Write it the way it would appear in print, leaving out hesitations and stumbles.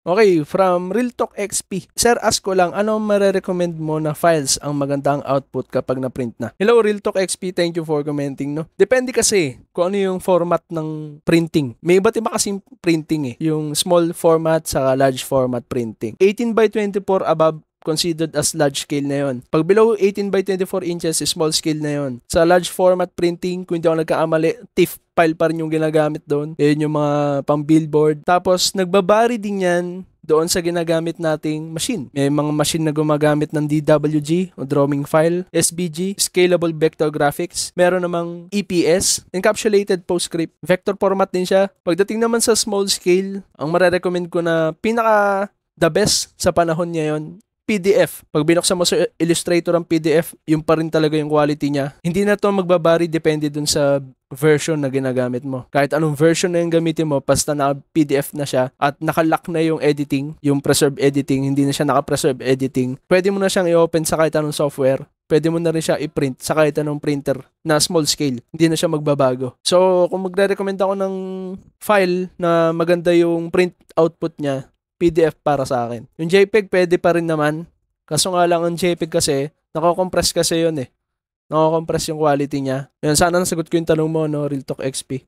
Okay, from Real Talk XP. Sir, ask ko lang, ano marerecommend mo na files ang magandang output kapag na-print na? Hello, Real Talk XP. Thank you for commenting, no? Depende kasi kung ano yung format ng printing. May iba't iba kasing printing eh. Yung small format sa large format printing. 18 by 24 above, considered as large scale na yon. Pag below 18 by 24 inches, small scale na yon. Sa large format printing, kung hindi ako nagkakamali, TIFF file pa rin yung ginagamit doon. Yun yung mga pang billboard. Tapos, nagbabari din yan doon sa ginagamit nating machine. May mga machine na gumagamit ng DWG o drawing file, SVG, Scalable Vector Graphics. Meron namang EPS, Encapsulated PostScript. Vector format din siya. Pagdating naman sa small scale, ang marerecommend ko na pinaka the best sa panahon ngayon, PDF. Pag binuksan mo sa Illustrator ang PDF, yung pa rin talaga yung quality niya. Hindi na to magbabari, depende dun sa version na ginagamit mo. Kahit anong version na yung gamitin mo, basta na PDF na siya at nakalock na yung editing, yung preserve editing, hindi na siya naka-preserve editing, pwede mo na siyang i-open sa kahit anong software. Pwede mo na rin siya i-print sa kahit anong printer na small scale. Hindi na siya magbabago. So, kung magre-recommend ako ng file na maganda yung print output niya, PDF para sa akin. Yung JPEG pwede pa rin naman. Kaso nga lang ang JPEG kasi, nako-compress kasi yun eh. Nako-compress yung quality niya. Yan, sana nasagot ko yung tanong mo, no, Real Talk XP.